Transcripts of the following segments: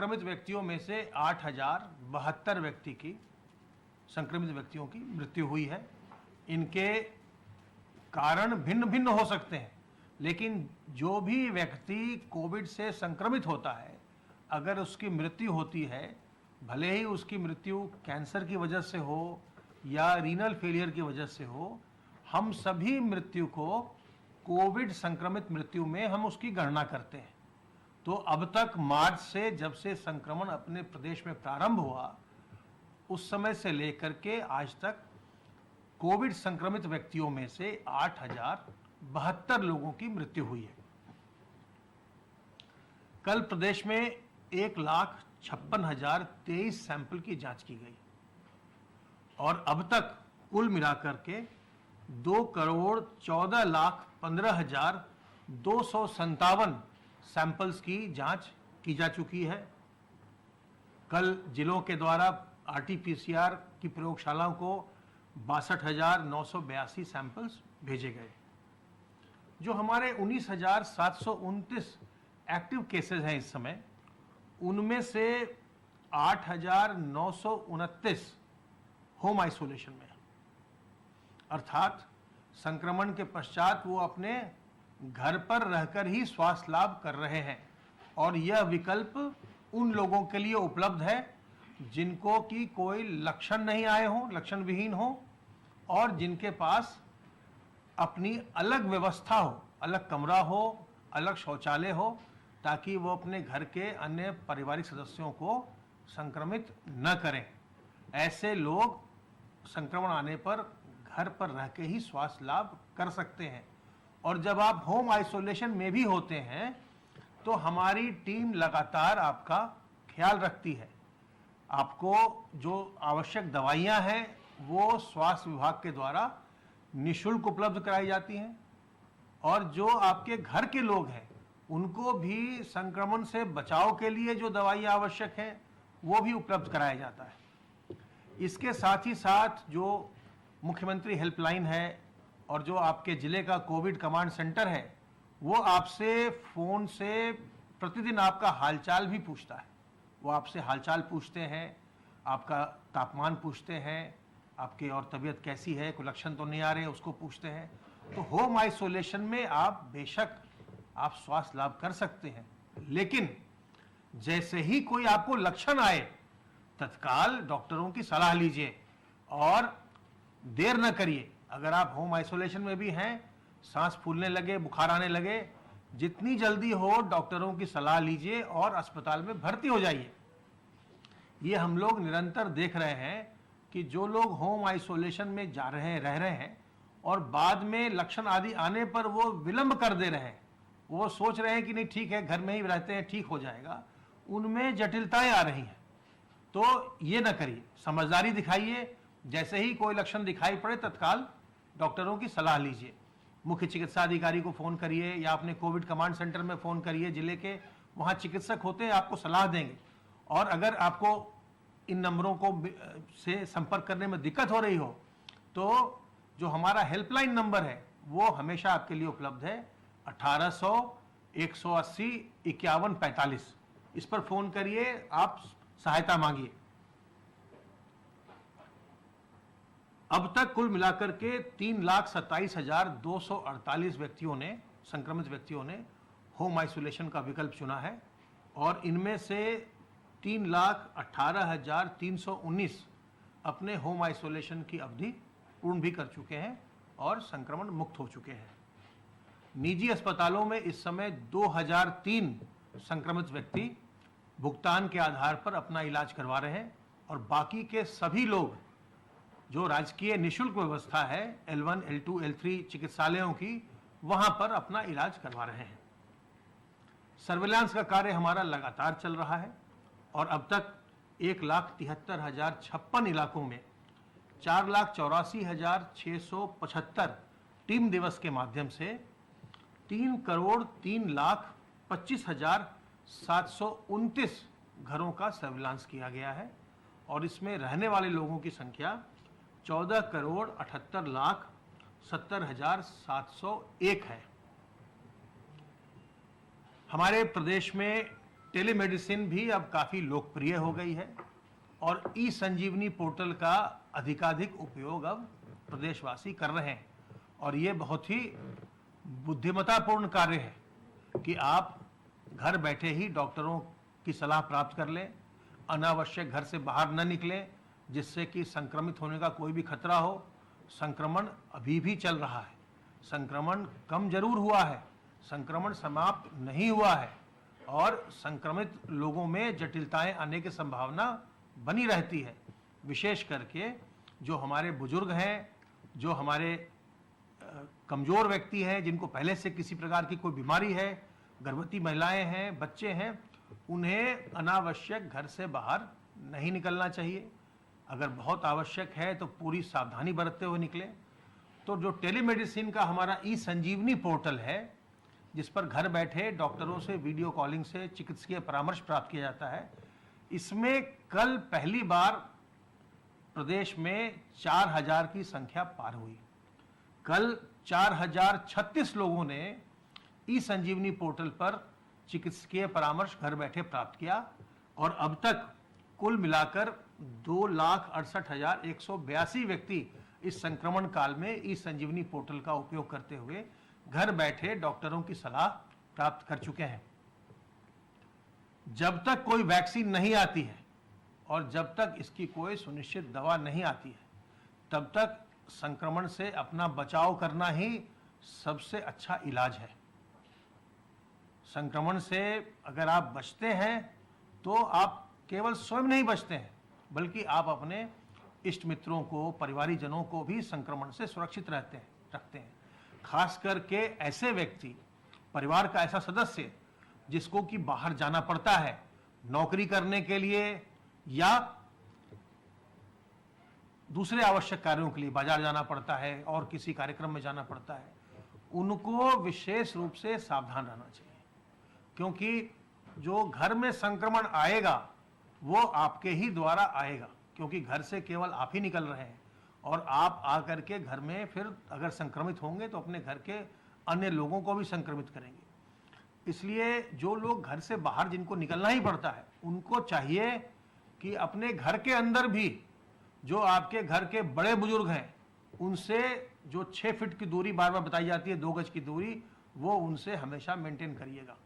संक्रमित व्यक्तियों में से 8,072 व्यक्ति की संक्रमित व्यक्तियों की मृत्यु हुई है। इनके कारण भिन्न भिन्न हो सकते हैं, लेकिन जो भी व्यक्ति कोविड से संक्रमित होता है, अगर उसकी मृत्यु होती है, भले ही उसकी मृत्यु कैंसर की वजह से हो या रीनल फेलियर की वजह से हो, हम सभी मृत्यु को कोविड संक्रमित मृत्यु में हम उसकी गणना करते हैं। तो अब तक मार्च से, जब से संक्रमण अपने प्रदेश में प्रारंभ हुआ, उस समय से लेकर के आज तक कोविड संक्रमित व्यक्तियों में से 8,072 लोगों की मृत्यु हुई है। कल प्रदेश में 1,56,023 सैंपल की जांच की गई और अब तक कुल मिलाकर के 2,14,15,257 सैंपल्स की जांच की जा चुकी है। कल जिलों के द्वारा आरटी-पीसीआर की प्रयोगशालाओं को 62,982 सैंपल्स भेजे गए। जो हमारे 19,729 एक्टिव केसेस हैं इस समय, उनमें से 8,929 होम आइसोलेशन में, अर्थात संक्रमण के पश्चात वो अपने घर पर रहकर ही स्वास्थ्य लाभ कर रहे हैं। और यह विकल्प उन लोगों के लिए उपलब्ध है जिनको कि कोई लक्षण नहीं आए हों, लक्षण विहीन हो, और जिनके पास अपनी अलग व्यवस्था हो, अलग कमरा हो, अलग शौचालय हो, ताकि वो अपने घर के अन्य पारिवारिक सदस्यों को संक्रमित न करें। ऐसे लोग संक्रमण आने पर घर पर रह के ही स्वास्थ्य लाभ कर सकते हैं। और जब आप होम आइसोलेशन में भी होते हैं तो हमारी टीम लगातार आपका ख्याल रखती है। आपको जो आवश्यक दवाइयां हैं वो स्वास्थ्य विभाग के द्वारा निःशुल्क उपलब्ध कराई जाती हैं, और जो आपके घर के लोग हैं उनको भी संक्रमण से बचाव के लिए जो दवाइयां आवश्यक हैं वो भी उपलब्ध कराया जाता है। इसके साथ ही साथ जो मुख्यमंत्री हेल्पलाइन है और जो आपके जिले का कोविड कमांड सेंटर है, वो आपसे फ़ोन से प्रतिदिन आपका हालचाल भी पूछता है। वो आपसे हालचाल पूछते हैं, आपका तापमान पूछते हैं, आपकी और तबीयत कैसी है, कोई लक्षण तो नहीं आ रहे, उसको पूछते हैं। तो होम आइसोलेशन में आप बेशक आप स्वास्थ्य लाभ कर सकते हैं, लेकिन जैसे ही कोई आपको लक्षण आए, तत्काल डॉक्टरों की सलाह लीजिए और देर न करिए। अगर आप होम आइसोलेशन में भी हैं, सांस फूलने लगे, बुखार आने लगे, जितनी जल्दी हो डॉक्टरों की सलाह लीजिए और अस्पताल में भर्ती हो जाइए। ये हम लोग निरंतर देख रहे हैं कि जो लोग होम आइसोलेशन में जा रहे हैं, रह रहे हैं, और बाद में लक्षण आदि आने पर वो विलंब कर दे रहे हैं, वो सोच रहे हैं कि नहीं ठीक है, घर में ही रहते हैं, ठीक हो जाएगा, उनमें जटिलताएं आ रही हैं। तो ये न करिए, समझदारी दिखाइए। जैसे ही कोई लक्षण दिखाई पड़े तत्काल डॉक्टरों की सलाह लीजिए। मुख्य चिकित्सा अधिकारी को फ़ोन करिए या अपने कोविड कमांड सेंटर में फ़ोन करिए, जिले के वहाँ चिकित्सक होते हैं, आपको सलाह देंगे। और अगर आपको इन नंबरों को से संपर्क करने में दिक्कत हो रही हो तो जो हमारा हेल्पलाइन नंबर है वो हमेशा आपके लिए उपलब्ध है, 1800 180 5145। इस पर फ़ोन करिए, आप सहायता मांगिए। अब तक कुल मिलाकर के 3,27,248 व्यक्तियों ने, संक्रमित व्यक्तियों ने होम आइसोलेशन का विकल्प चुना है, और इनमें से 3,18,319 अपने होम आइसोलेशन की अवधि पूर्ण भी कर चुके हैं और संक्रमण मुक्त हो चुके हैं। निजी अस्पतालों में इस समय 2,003 संक्रमित व्यक्ति भुगतान के आधार पर अपना इलाज करवा रहे हैं, और बाकी के सभी लोग जो राजकीय निःशुल्क व्यवस्था है L1, L2, L3 चिकित्सालयों की, वहां पर अपना इलाज करवा रहे हैं। सर्विलांस का कार्य हमारा लगातार चल रहा है और अब तक 1,73,056 इलाकों में 4,84,675 टीम दिवस के माध्यम से 3,03,25,729 घरों का सर्विलांस किया गया है, और इसमें रहने वाले लोगों की संख्या 14,78,70,701 है। हमारे प्रदेश में टेलीमेडिसिन भी अब काफ़ी लोकप्रिय हो गई है और ई संजीवनी पोर्टल का अधिकाधिक उपयोग अब प्रदेशवासी कर रहे हैं और ये बहुत ही बुद्धिमत्तापूर्ण कार्य है कि आप घर बैठे ही डॉक्टरों की सलाह प्राप्त कर लें, अनावश्यक घर से बाहर न निकलें जिससे कि संक्रमित होने का कोई भी खतरा हो। संक्रमण अभी भी चल रहा है, संक्रमण कम जरूर हुआ है, संक्रमण समाप्त नहीं हुआ है और संक्रमित लोगों में जटिलताएं आने की संभावना बनी रहती है। विशेष करके जो हमारे बुजुर्ग हैं, जो हमारे कमज़ोर व्यक्ति हैं, जिनको पहले से किसी प्रकार की कोई बीमारी है, गर्भवती महिलाएं हैं, बच्चे हैं, उन्हें अनावश्यक घर से बाहर नहीं निकलना चाहिए। अगर बहुत आवश्यक है तो पूरी सावधानी बरतते हुए निकलें। तो जो टेलीमेडिसिन का हमारा ई संजीवनी पोर्टल है, जिस पर घर बैठे डॉक्टरों से वीडियो कॉलिंग से चिकित्सकीय परामर्श प्राप्त किया जाता है, इसमें कल पहली बार प्रदेश में 4000 की संख्या पार हुई। कल 4036 लोगों ने ई संजीवनी पोर्टल पर चिकित्सकीय परामर्श घर बैठे प्राप्त किया और अब तक कुल मिलाकर 2,68,182 व्यक्ति इस संक्रमण काल में ई संजीवनी पोर्टल का उपयोग करते हुए घर बैठे डॉक्टरों की सलाह प्राप्त कर चुके हैं। जब तक कोई वैक्सीन नहीं आती है और जब तक इसकी कोई सुनिश्चित दवा नहीं आती है, तब तक संक्रमण से अपना बचाव करना ही सबसे अच्छा इलाज है। संक्रमण से अगर आप बचते हैं तो आप केवल स्वयं नहीं बचते हैं, बल्कि आप अपने इष्ट मित्रों को, परिवारीजनों को भी संक्रमण से सुरक्षित रखते हैं। खास करके ऐसे व्यक्ति, परिवार का ऐसा सदस्य जिसको कि बाहर जाना पड़ता है नौकरी करने के लिए या दूसरे आवश्यक कार्यों के लिए, बाजार जाना पड़ता है और किसी कार्यक्रम में जाना पड़ता है, उनको विशेष रूप से सावधान रहना चाहिए। क्योंकि जो घर में संक्रमण आएगा वो आपके ही द्वारा आएगा, क्योंकि घर से केवल आप ही निकल रहे हैं और आप आकर के घर में फिर अगर संक्रमित होंगे तो अपने घर के अन्य लोगों को भी संक्रमित करेंगे। इसलिए जो लोग घर से बाहर, जिनको निकलना ही पड़ता है, उनको चाहिए कि अपने घर के अंदर भी जो आपके घर के बड़े बुजुर्ग हैं उनसे जो 6 फीट की दूरी बार बार बताई जाती है, 2 गज की दूरी, वो उनसे हमेशा मेंटेन करिएगा।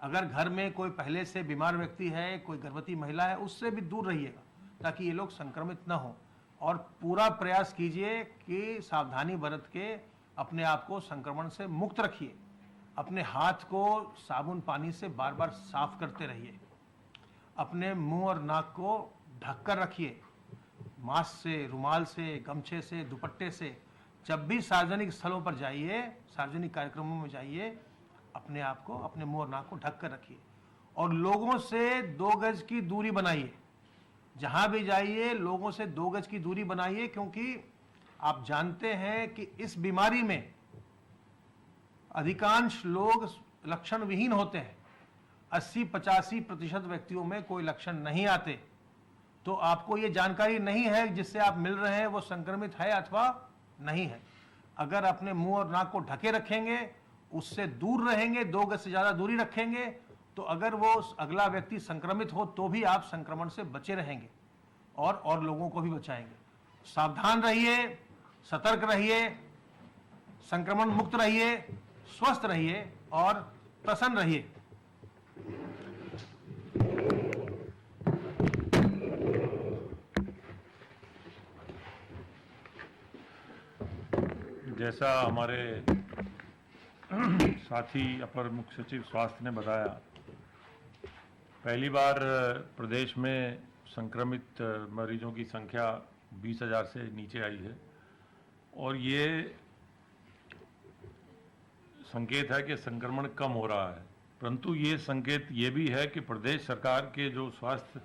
अगर घर में कोई पहले से बीमार व्यक्ति है, कोई गर्भवती महिला है, उससे भी दूर रहिएगा ताकि ये लोग संक्रमित न हो। और पूरा प्रयास कीजिए कि सावधानी बरत के अपने आप को संक्रमण से मुक्त रखिए। अपने हाथ को साबुन पानी से बार बार साफ करते रहिए। अपने मुंह और नाक को ढककर रखिए, मास्क से, रुमाल से, गमछे से, दुपट्टे से। जब भी सार्वजनिक स्थलों पर जाइए, सार्वजनिक कार्यक्रमों में जाइए, अपने आप को, अपने मुंह और नाक को ढक कर रखिए और लोगों से 2 गज की दूरी बनाइए। जहां भी जाइए लोगों से 2 गज की दूरी बनाइए, क्योंकि आप जानते हैं कि इस बीमारी में अधिकांश लोग लक्षण विहीन होते हैं। 80-85% व्यक्तियों में कोई लक्षण नहीं आते। तो आपको ये जानकारी नहीं है जिससे आप मिल रहे हैं वो संक्रमित है अथवा नहीं है। अगर अपने मुंह और नाक को ढके रखेंगे, उससे दूर रहेंगे, 2 गज से ज्यादा दूरी रखेंगे, तो अगर वो अगला व्यक्ति संक्रमित हो तो भी आप संक्रमण से बचे रहेंगे और लोगों को भी बचाएंगे। सावधान रहिए, सतर्क रहिए, संक्रमण मुक्त रहिए, स्वस्थ रहिए और प्रसन्न रहिए। जैसा हमारे साथी अपर मुख्य सचिव स्वास्थ्य ने बताया, पहली बार प्रदेश में संक्रमित मरीजों की संख्या 20,000 से नीचे आई है और ये संकेत है कि संक्रमण कम हो रहा है। परंतु ये संकेत ये भी है कि प्रदेश सरकार के जो स्वास्थ्य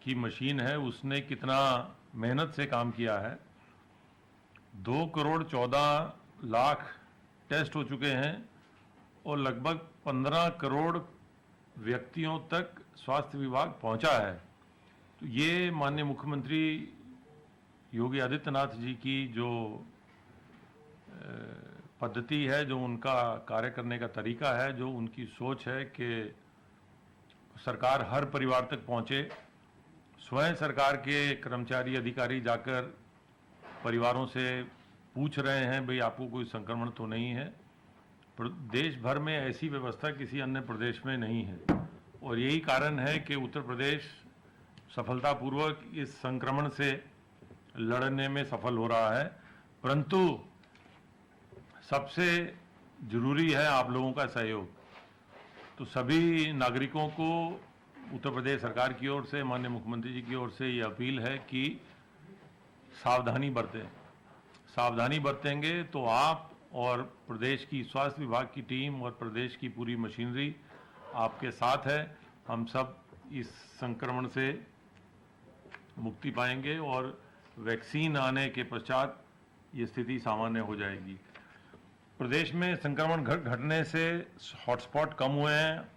की मशीन है उसने कितना मेहनत से काम किया है। 2,14,00,000 टेस्ट हो चुके हैं और लगभग 15 करोड़ व्यक्तियों तक स्वास्थ्य विभाग पहुंचा है। तो ये माननीय मुख्यमंत्री योगी आदित्यनाथ जी की जो पद्धति है, जो उनका कार्य करने का तरीका है, जो उनकी सोच है कि सरकार हर परिवार तक पहुंचे। स्वयं सरकार के कर्मचारी अधिकारी जाकर परिवारों से पूछ रहे हैं भाई आपको कोई संक्रमण तो नहीं है। देश भर में ऐसी व्यवस्था किसी अन्य प्रदेश में नहीं है और यही कारण है कि उत्तर प्रदेश सफलतापूर्वक इस संक्रमण से लड़ने में सफल हो रहा है। परंतु सबसे जरूरी है आप लोगों का सहयोग। तो सभी नागरिकों को उत्तर प्रदेश सरकार की ओर से, माननीय मुख्यमंत्री जी की ओर से ये अपील है कि सावधानी बरतें। सावधानी बरतेंगे तो आप और प्रदेश की स्वास्थ्य विभाग की टीम और प्रदेश की पूरी मशीनरी आपके साथ है। हम सब इस संक्रमण से मुक्ति पाएंगे और वैक्सीन आने के पश्चात ये स्थिति सामान्य हो जाएगी। प्रदेश में संक्रमण घटने से हॉटस्पॉट कम हुए हैं।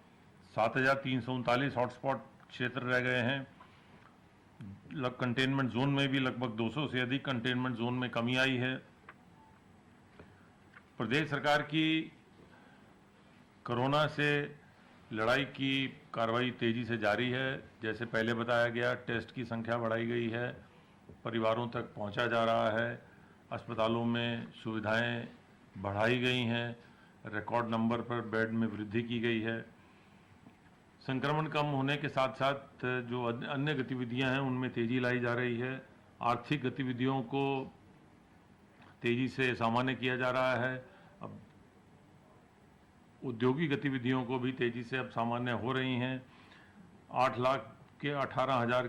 7,339 हॉटस्पॉट क्षेत्र रह गए हैं। कंटेनमेंट जोन में भी लगभग 200 से अधिक कंटेनमेंट जोन में कमी आई है। प्रदेश सरकार की कोरोना से लड़ाई की कार्रवाई तेजी से जारी है। जैसे पहले बताया गया, टेस्ट की संख्या बढ़ाई गई है, परिवारों तक पहुंचा जा रहा है, अस्पतालों में सुविधाएं बढ़ाई गई हैं, रिकॉर्ड नंबर पर बेड में वृद्धि की गई है। संक्रमण कम होने के साथ साथ जो अन्य गतिविधियां हैं उनमें तेजी लाई जा रही है। आर्थिक गतिविधियों को तेजी से सामान्य किया जा रहा है। अब औद्योगिक गतिविधियों को भी तेजी से अब सामान्य हो रही हैं। 8 लाख के 18,000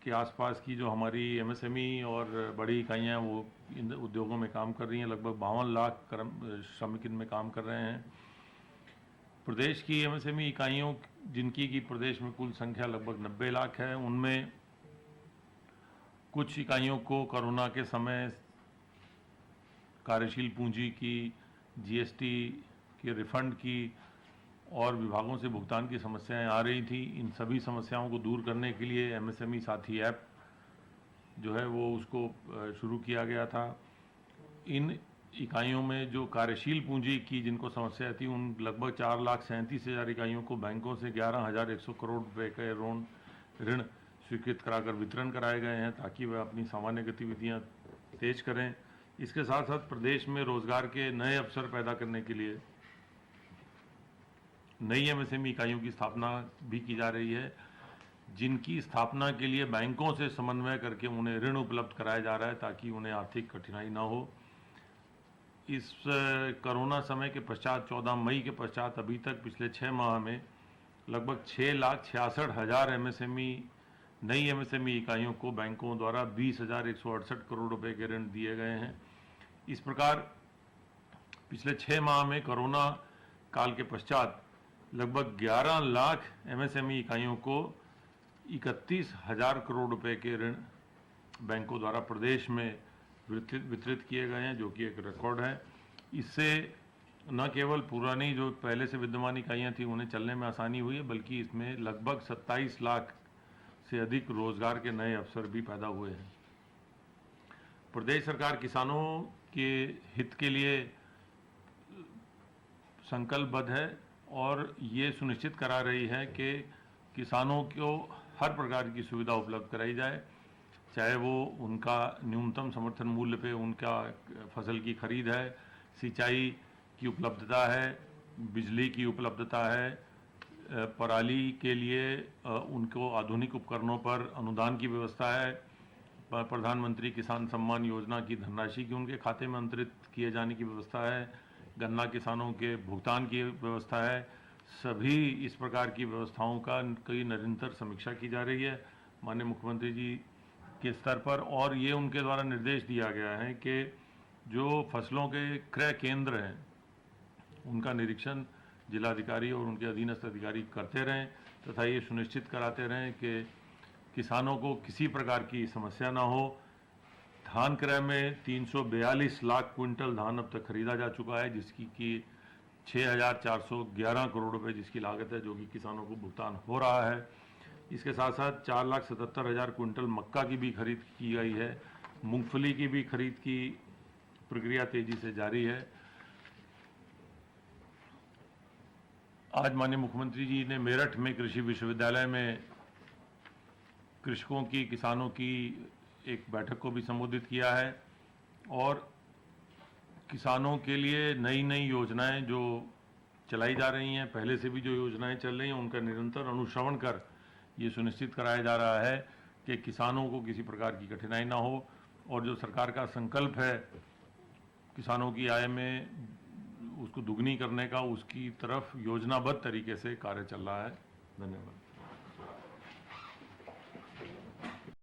के आसपास की जो हमारी एमएसएमई और बड़ी इकाइयाँ वो इन उद्योगों में काम कर रही हैं। लगभग 52 लाख श्रमिक इनमें काम कर रहे हैं। प्रदेश की एमएसएमई इकाइयों जिनकी की प्रदेश में कुल संख्या लगभग 90 लाख है, उनमें कुछ इकाइयों को कोरोना के समय कार्यशील पूंजी की, जीएसटी के रिफंड की और विभागों से भुगतान की समस्याएं आ रही थी। इन सभी समस्याओं को दूर करने के लिए एमएसएमई साथी ऐप जो है वो उसको शुरू किया गया था। इन इकाइयों में जो कार्यशील पूंजी की जिनको समस्या थी, उन लगभग 4,37,000 इकाइयों को बैंकों से 11,100 करोड़ रुपए के ऋण स्वीकृत कराकर वितरण कराए गए हैं ताकि वह अपनी सामान्य गतिविधियां तेज करें। इसके साथ साथ प्रदेश में रोजगार के नए अवसर पैदा करने के लिए नई एमएसएमई इकाइयों की स्थापना भी की जा रही है, जिनकी स्थापना के लिए बैंकों से समन्वय करके उन्हें ऋण उपलब्ध कराया जा रहा है ताकि उन्हें आर्थिक कठिनाई ना हो। इस कोरोना समय के पश्चात 14 मई के पश्चात अभी तक पिछले 6 माह में लगभग 6,66,000 नई एमएसएमई इकाइयों को बैंकों द्वारा 20,168 करोड़ रुपए के ऋण दिए गए हैं। इस प्रकार पिछले 6 माह में कोरोना काल के पश्चात लगभग 11 लाख एमएसएमई इकाइयों को 31,000 करोड़ रुपए के ऋण बैंकों द्वारा प्रदेश में वितरित किए गए हैं, जो कि एक रिकॉर्ड है। इससे न केवल पुरानी जो पहले से विद्यमान इकाइयां थी उन्हें चलने में आसानी हुई है, बल्कि इसमें लगभग 27 लाख से अधिक रोजगार के नए अवसर भी पैदा हुए हैं। प्रदेश सरकार किसानों के हित के लिए संकल्पबद्ध है और ये सुनिश्चित करा रही है कि किसानों को हर प्रकार की सुविधा उपलब्ध कराई जाए, चाहे वो उनका न्यूनतम समर्थन मूल्य पे उनका फसल की खरीद है, सिंचाई की उपलब्धता है, बिजली की उपलब्धता है, पराली के लिए उनको आधुनिक उपकरणों पर अनुदान की व्यवस्था है, प्रधानमंत्री किसान सम्मान योजना की धनराशि की उनके खाते में अंतरित किए जाने की व्यवस्था है, गन्ना किसानों के भुगतान की व्यवस्था है। सभी इस प्रकार की व्यवस्थाओं का कई निरंतर समीक्षा की जा रही है माननीय मुख्यमंत्री जी के स्तर पर, और ये उनके द्वारा निर्देश दिया गया है कि जो फसलों के क्रय केंद्र हैं उनका निरीक्षण जिलाधिकारी और उनके अधीनस्थ अधिकारी करते रहें तथा ये सुनिश्चित कराते रहें कि किसानों को किसी प्रकार की समस्या ना हो। धान क्रय में 342 लाख क्विंटल धान अब तक खरीदा जा चुका है, जिसकी कि 6,411 करोड़ रुपए जिसकी लागत है, जो कि किसानों को भुगतान हो रहा है। इसके साथ साथ 4,77,000 क्विंटल मक्का की भी खरीद की गई है। मूंगफली की भी खरीद की प्रक्रिया तेजी से जारी है। आज माननीय मुख्यमंत्री जी ने मेरठ में कृषि विश्वविद्यालय में कृषकों की, किसानों की एक बैठक को भी संबोधित किया है और किसानों के लिए नई नई योजनाएं जो चलाई जा रही हैं, पहले से भी जो योजनाएं चल रही हैं उनका निरंतर अनुश्रवण कर ये सुनिश्चित कराया जा रहा है कि किसानों को किसी प्रकार की कठिनाई ना हो और जो सरकार का संकल्प है किसानों की आय में उसको दुगनी करने का, उसकी तरफ योजनाबद्ध तरीके से कार्य चल रहा है। धन्यवाद।